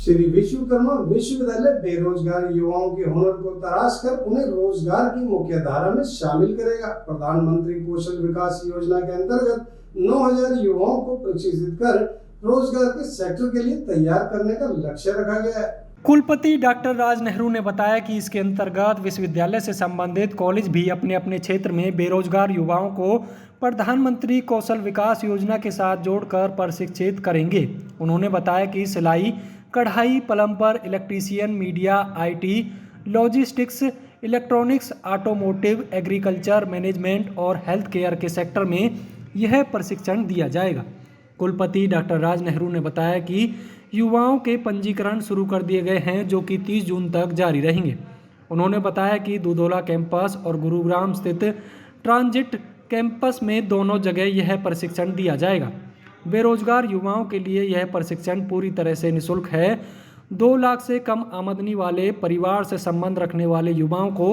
श्री विश्वकर्मा विश्वविद्यालय बेरोजगार युवाओं के हुनर को तराश कर उन्हें रोजगार की मुख्य धारा में शामिल करेगा। प्रधानमंत्री कौशल विकास योजना के अंतर्गत 9000 युवाओं को प्रशिक्षित कर रोजगार के सेक्टर के लिए तैयार करने का लक्ष्य रखा गया है। कुलपति डॉक्टर राज नेहरू ने बताया कि इसके अंतर्गत विश्वविद्यालय से संबंधित कॉलेज भी अपने अपने क्षेत्र में बेरोजगार युवाओं को प्रधानमंत्री कौशल विकास योजना के साथ जोड़कर प्रशिक्षित करेंगे। उन्होंने बताया कि सिलाई, कढ़ाई, plumber, electrician, media, IT, logistics, electronics, automotive, agriculture, management और हेल्थ केयर के सेक्टर में यह प्रशिक्षण दिया जाएगा। कुलपति डॉक्टर राज नेहरू ने बताया कि युवाओं के पंजीकरण शुरू कर दिए गए हैं, जो कि 30 जून तक जारी रहेंगे। उन्होंने बताया कि दुधौला कैंपस और गुरुग्राम स्थित ट्रांजिट कैंपस में दोनों जगह यह प्रशिक्षण दिया जाएगा। बेरोजगार युवाओं के लिए यह प्रशिक्षण पूरी तरह से निःशुल्क है। 2 लाख से कम आमदनी वाले परिवार से संबंध रखने वाले युवाओं को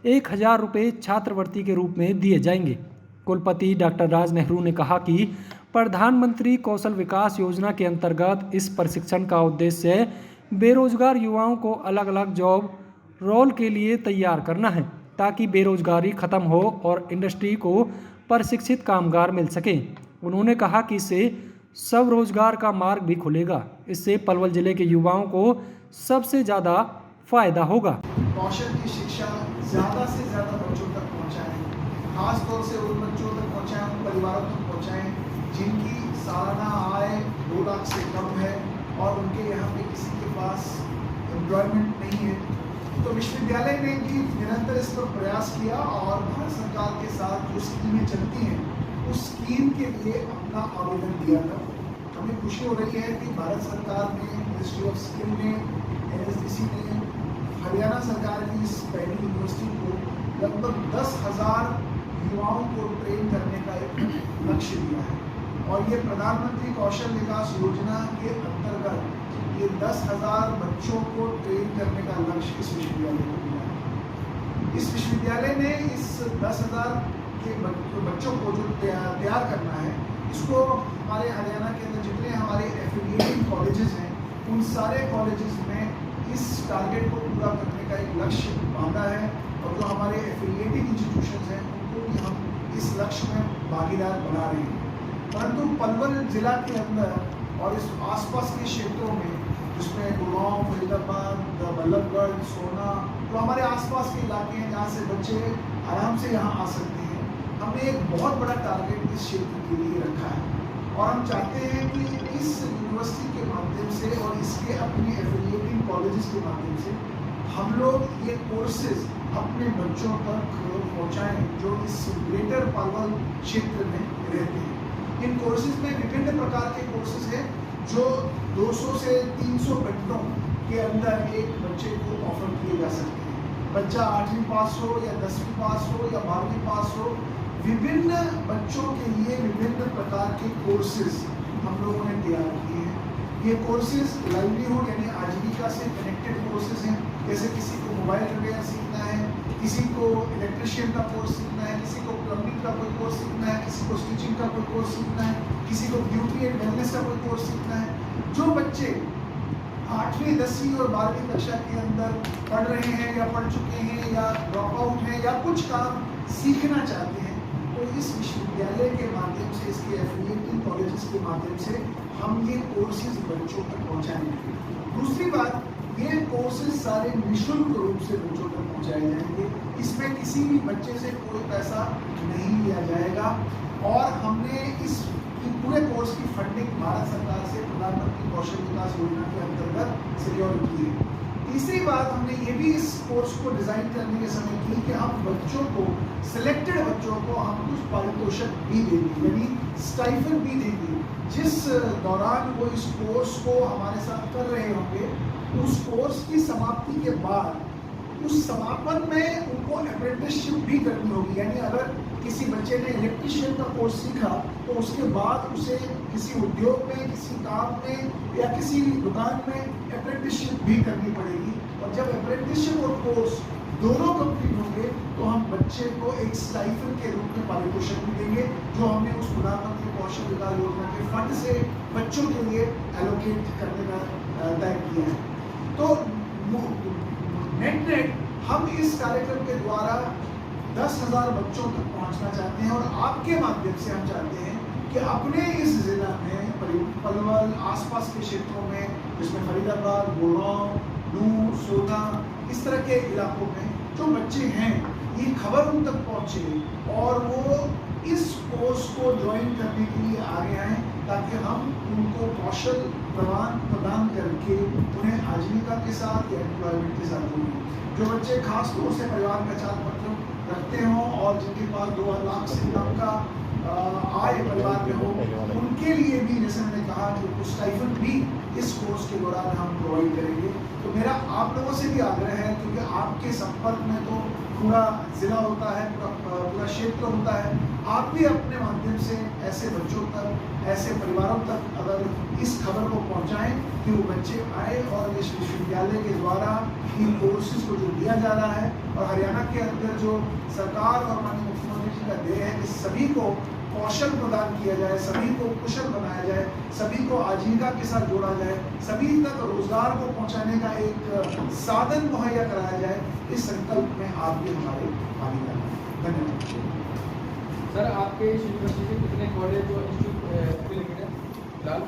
1000 रुपये छात्रवृत्ति के रूप में दिए जाएंगे। कुलपति डॉक्टर राज नेहरू ने कहा कि प्रधानमंत्री कौशल विकास योजना के अंतर्गत इस प्रशिक्षण का उद्देश्य बेरोजगार युवाओं को अलग अलग जॉब रोल के लिए तैयार करना है, ताकि बेरोजगारी खत्म हो और इंडस्ट्री को प्रशिक्षित कामगार मिल सके। उन्होंने कहा कि इससे स्वरोजगार का मार्ग भी खुलेगा। इससे पलवल जिले के युवाओं को सबसे ज़्यादा फायदा होगा। कौशल की शिक्षा ज़्यादा से ज़्यादा बच्चों तक पहुँचाएं, खासतौर से उन बच्चों तक पहुँचाएं, उन परिवारों तक पहुँचाएं जिनकी सालाना आय 2 लाख से कम है और उनके यहाँ पे किसी के पास एम्प्लॉयमेंट नहीं है। तो विश्वविद्यालय ने भी निरंतर इस पर प्रयास किया और भारत सरकार के साथ जो स्कीमें चलती हैं उस स्कीम के लिए अपना आवेदन दिया था। हमें खुशी हो रही है कि भारत सरकार ने, मिनिस्ट्री ऑफ स्किल ने, NSDC ने हरियाणा सरकार की इस पहली यूनिवर्सिटी को लगभग 10,000 युवाओं को ट्रेन करने का एक लक्ष्य दिया है और ये प्रधानमंत्री कौशल विकास योजना के अंतर्गत ये 10,000 बच्चों को ट्रेन करने का लक्ष्य इस विश्वविद्यालय को दिया है। इस विश्वविद्यालय ने इस 10,000 के बच्चों को जो तैयार करना है, इसको हमारे हरियाणा के अंदर जितने हमारे एफिलिएटेड कॉलेजेस हैं उन सारे कॉलेजेस में इस टारगेट को पूरा करने का एक लक्ष्य बांधा है और जो हमारे एफिलिएटेड इंस्टीट्यूशंस हैं उनको भी हम इस लक्ष्य में भागीदार बना रहे हैं। परंतु पलवल जिला के अंदर और इस आसपास के क्षेत्रों में जिसमें गुड़गांव, फरीदाबाद, बल्लभगढ़, सोना, तो हमारे आसपास के इलाके हैं जहाँ से बच्चे आराम से यहाँ आ सकते हैं। हमने एक बहुत बड़ा टारगेट इस क्षेत्र के लिए रखा है और हम चाहते हैं कि इस यूनिवर्सिटी के माध्यम से और इसके अपने एफिलिएटेड कॉलेजेस के माध्यम से हम लोग ये कोर्सेज अपने बच्चों तक पहुँचाएँ जो इस ग्रेटर पलवल क्षेत्र में रहते हैं। इन कोर्सेज में विभिन्न प्रकार के कोर्सेज हैं जो 200 से 300 घंटों के अंदर एक बच्चे को ऑफर किए जा सकते हैं। बच्चा 8वीं पास हो या 10वीं पास हो या 12वीं पास हो, विभिन्न बच्चों के लिए विभिन्न प्रकार के कोर्सेज हम लोगों ने तैयार किए हैं। ये कोर्सेज लाइवलीहुड यानी आजीविका से कनेक्टेड कोर्सेज हैं। जैसे किसी को मोबाइल रिपेयर सीखना है, किसी को इलेक्ट्रिशियन का कोर्स सीखना है, किसी को प्लम्बिंग का कोई कोर्स सीखना है, किसी को स्टिचिंग का कोई कोर्स सीखना है, किसी को ब्यूटी एंड वेलनेस का कोई कोर्स सीखना है। जो बच्चे 8वीं, 10वीं और 12वीं कक्षा के अंदर पढ़ रहे हैं या पढ़ चुके हैं या ड्रॉप आउट हैं या कुछ काम सीखना चाहते हैं, तो इस विश्वविद्यालय के माध्यम से, इसके एफिलिएटेड कॉलेजेस के माध्यम से हम ये कोर्सेज बच्चों तक पहुंचाएंगे। दूसरी बात, ये कोर्सेज सारे निःशुल्क रूप से बच्चों तक पहुंचाए जाएंगे। इसमें किसी भी बच्चे से कोई पैसा नहीं लिया जाएगा और हमने इस पूरे कोर्स की फंडिंग भारत सरकार से प्रधानमंत्री कौशल विकास योजना के अंतर्गत सिक्योर की है। तीसरी बात, हमने ये भी इस कोर्स को डिज़ाइन करने के समय की कि हम बच्चों को, सिलेक्टेड बच्चों को हम कुछ पारितोषिक भी देंगे, यानी स्टाइफन भी देंगे। जिस दौरान वो इस कोर्स को हमारे साथ कर रहे होंगे, उस कोर्स की समाप्ति के बाद उस समापन में उनको अप्रेंटिसशिप भी करनी होगी। यानी अगर किसी बच्चे ने इलेक्ट्रीशियन का कोर्स सीखा तो उसके बाद उसे किसी उद्योग में, किसी काम में या किसी दुकान में अप्रेंटिसशिप भी करनी पड़ेगी। और जब अप्रेंटिसशिप और कोर्स दोनों कंप्लीट होंगे तो हम बच्चे को एक स्टाइफन के रूप में पारितोषिक भी देंगे, जो हमने उस प्रधानमंत्री कौशल विकास योजना के फंड से बच्चों के लिए एलोकेट करने का तय किया है। तो नेट हम इस कार्यक्रम के द्वारा 10,000 बच्चों तक पहुंचना चाहते हैं और आपके माध्यम से हम चाहते हैं कि अपने इस जिला में पलवल आसपास के क्षेत्रों में, जिसमें फरीदाबाद, गुड़गांव, नूर, सोना, इस तरह के इलाकों में जो बच्चे हैं, ये खबर उन तक पहुंचे और वो इस कोर्स को ज्वाइन करने के लिए आगे आए, ताकि हम उनको कौशल प्रदान करके उन्हें आजीविका के साथ या एम्प्लॉयमेंट के साथ जोड़ें। जो बच्चे खास तौर से परिवार पहचान पत्र रखते हों और जिनके पास 2 लाख से कम का आय परिवार में हो, उनके लिए भी, जैसे मैंने कहा, कि कुछ स्टाइफंड भी इस कोर्स के दौरान हम प्रोवाइड करेंगे। तो मेरा आप लोगों से भी आग्रह है, क्योंकि आपके संपर्क में तो पूरा जिला होता है, पूरा क्षेत्र होता है, आप भी अपने माध्यम से ऐसे बच्चों तक, ऐसे परिवारों तक अगर इस खबर को पहुंचाएं कि वो बच्चे आए और इस विश्वविद्यालय के द्वारा इन कोर्सेज को जो दिया जा रहा है, और हरियाणा के अंदर जो सरकार और माननीय मुख्यमंत्री जी का ध्येय है कि सभी को कौशल प्रदान किया जाए, सभी को कुशल बनाया जाए, सभी को आजीविका के साथ जोड़ा जाए, सभी तक रोजगार को पहुंचाने का एक साधन मुहैया कराया जाए, इस संकल्प में आप भी हमारे भागीदार हैं। धन्यवाद। सर, आपके इस यूनिवर्सिटी से कितने कॉलेज और इंस्टीट्यूट एफिलिएटेड हैं फिलहाल,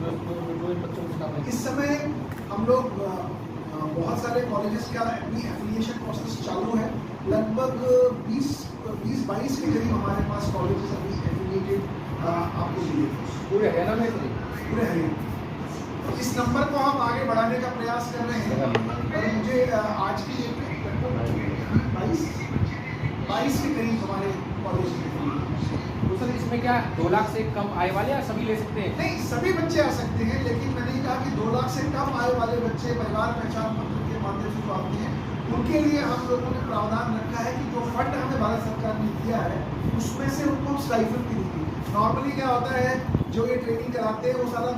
जो इन बच्चों के सामने? इस समय हम लोग बहुत सारे कॉलेजेस का अपनी एफिलिएशन प्रोसेस चालू है। लगभग 20-22 के करीब हमारे पास कॉलेजेस अभी एफिलिएटेड आपको मिलेंगे पूरे हरियाणा में? पूरे हरियाणा। इस नंबर को हम आगे बढ़ाने का प्रयास कर रहे हैं, और मुझे आज की डेट में 22 के करीब हमारे कॉलेज तो सर, इसमें क्या 2 लाख से कम आय वाले या सभी ले सकते हैं? नहीं, सभी बच्चे आ सकते हैं, लेकिन मैंने कहा कि 2 लाख से कम आय वाले बच्चे परिवार पहचान पत्र के माध्यम से जो आते हैं, उनके लिए हम लोगों ने प्रावधान रखा है कि जो फंड हमें भारत सरकार ने दिया है, उसमें से उनको स्टाइफंड भी देंगे। नॉर्मली क्या होता है, जो ये ट्रेनिंग कराते हैं वो सारा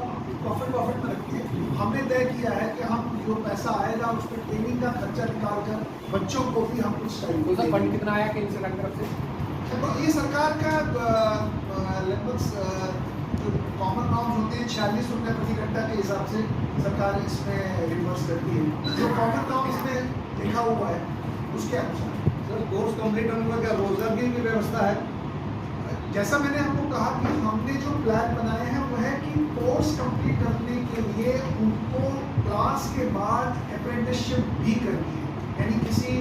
प्रॉफिट में रखते हैं। हमने तय किया है कि हम जो पैसा आएगा उस पर ट्रेनिंग का खर्चा निकाल कर बच्चों को भी हम कुछ तो सर, फंड कितना आया केंद्र सरकार की तरफ से? तो ये सरकार का लगभग जो कॉमन नॉर्म्स होते हैं 46 रुपये प्रति घंटा के हिसाब से सरकार इसमें रिवर्स करती है। जो कॉमन नॉर्म्स में लिखा हुआ है उसके अनुसार। सर, कोर्स कंप्लीट होने पर क्या रोजगार की भी व्यवस्था है? जैसा मैंने आपको कहा कि हमने जो प्लान बनाए हैं वो है कि कोर्स कंप्लीट करने के लिए उनको क्लास के बाद अप्रेंटिसशिप भी करनी है, यानी किसी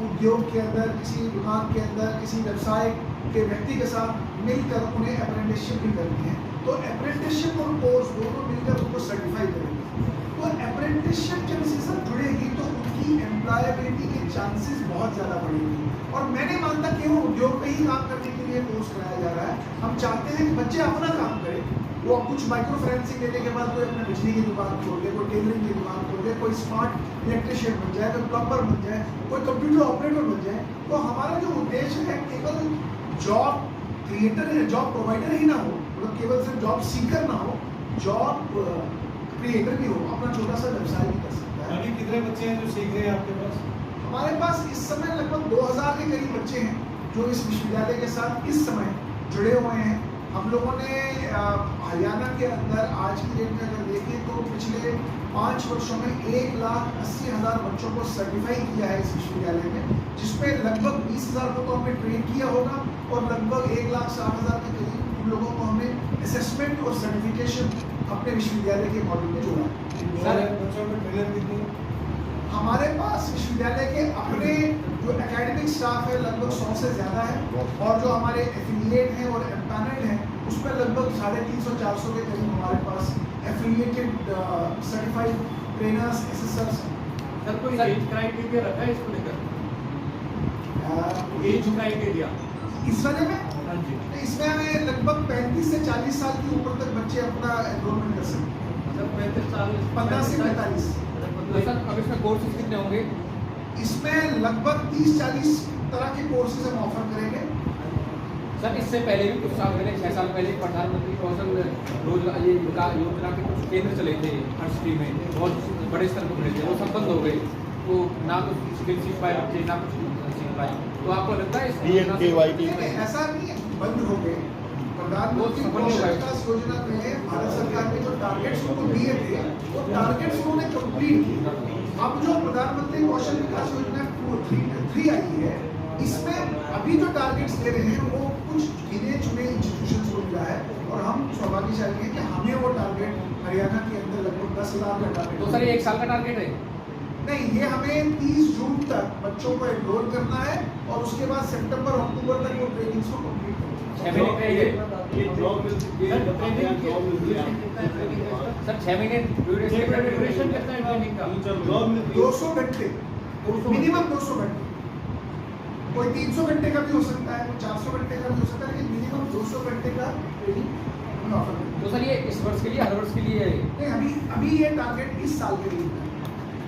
उद्योग के अंदर, किसी दुकान के अंदर, किसी व्यवसाय के व्यक्ति के साथ मिलकर उन्हें अप्रेंटिसशिप भी करनी है। तो अप्रेंटिसशिप और कोर्स दोनों मिलकर उनको सर्टिफाई करेंगे। तो अप्रेंटिसशिप जब इसके साथ जुड़ेगी तो उनकी एम्प्लॉयबिलिटी के चांसेस बहुत ज़्यादा बढ़ेगी। और मैं नहीं मानता कि वो उद्योग पे ही काम करने के लिए कोर्स कराया जा रहा है। हम चाहते हैं कि बच्चे अपना काम करें। वो कुछ माइक्रो फाइनेंसिंग लेने के बाद कोई अपने बिजली की दुकान खोल ले, कोई टेलरिंग की दुकान खोल ले, कोई स्मार्ट इलेक्ट्रिशियन बन जाए, कोई प्लम्बर बन जाए, कोई कंप्यूटर ऑपरेटर बन जाए। तो हमारा जो उद्देश्य है केवल जॉब क्रिएटर है, जॉब प्रोवाइडर ही ना हो, मतलब केवल सिर्फ जॉब सीकर ना हो, जॉब क्रिएटर भी हो, अपना छोटा सा व्यवसाय भी कर सकता है। अभी कितने बच्चे हैं जो सीख रहे हैं आपके पास? हमारे पास इस समय लगभग 2000 के करीब बच्चे हैं जो इस विश्वविद्यालय के साथ इस समय जुड़े हुए हैं। हम लोगों ने हरियाणा के अंदर आज की डेट में अगर देखें तो पिछले 5 वर्षों में 1,80,000 बच्चों को सर्टिफाई किया है इस विश्वविद्यालय में, जिसमें लगभग 20,000 को तो हमने ट्रेन किया होगा और लगभग 1,60,000 के करीब उन लोगों को हमने असेसमेंट और सर्टिफिकेशन अपने विश्वविद्यालय के मॉडल में जोड़ा। बच्चों को ट्रेनर कितने? हमारे पास विश्वविद्यालय के अपने जो एकेडमिक स्टाफ है लगभग 100 से ज़्यादा है, और जो हमारे एफिलिएट हैं और एम्पैनल्ड हैं उसमें लगभग 350-400 के करीब हमारे पास एफिलिएटेड सर्टिफाइड ट्रेनर्स, एसेसर्स हैं। सर, कोई एज क्राइटेरिया रखा है इसको लेकर? एज क्राइटेरिया इस वाले में? हाँ जी। इसमें हमें लगभग 35 से 40 साल की उम्र तक बच्चे अपना एनरोलमेंट कर सकते हैं। मतलब 35 साल 15 से 45। तो सर, अब इसमें कोर्सेज कितने होंगे? इसमें लगभग 30-40 तरह के कोर्सेज हम ऑफर करेंगे। सर, इससे पहले भी कुछ साल पहले, 6 साल पहले, प्रधानमंत्री कौशल रोजगार योजना के कुछ केंद्र चले थे हर सिटी में, बहुत बड़े स्तर पर खुले थे, वो सब बंद हो गए। तो ना कुछ स्किल सीख पाए बच्चे, ना कुछ सीख पाए। तो आपको लगता है ऐसा नहीं है बंद हो गए, प्रधानमंत्री कौशल विकास योजना में भारत सरकार ने जो टारगेट्स उनको दिए थे वो टारगेट्स उन्होंने कंप्लीट किए। अब जो प्रधानमंत्री कौशल विकास योजना 3 आई है, इसमें अभी जो टारगेट्स दे रहे हैं वो कुछ गिने चुने इंस्टीट्यूशंस को मिला है और हम सौभाग्यशाली हैं कि हमें वो टारगेट हरियाणा के अंदर लगभग 10,000 का टारगेट। तो सर ये 1 साल का टारगेट है? नहीं, ये हमें 30 जून तक बच्चों को एनरोल करना है और उसके बाद सितंबर अक्टूबर तक वो ट्रेनिंग्स को कंप्लीट करना है। 6 महीने ट्रेनिंग सर 6 महीने ड्यूरेशन कितना है ट्रेनिंग का? 200 घंटे, मिनिमम 200 घंटे। कोई 300 घंटे का भी हो सकता है, कोई 400 घंटे का भी हो सकता है, लेकिन मिनिमम 200 घंटे का ट्रेनिंग ऑफर। तो सर ये इस वर्ष के लिए, हर वर्ष के लिए है? नहीं, अभी ये टारगेट इस साल के लिए है।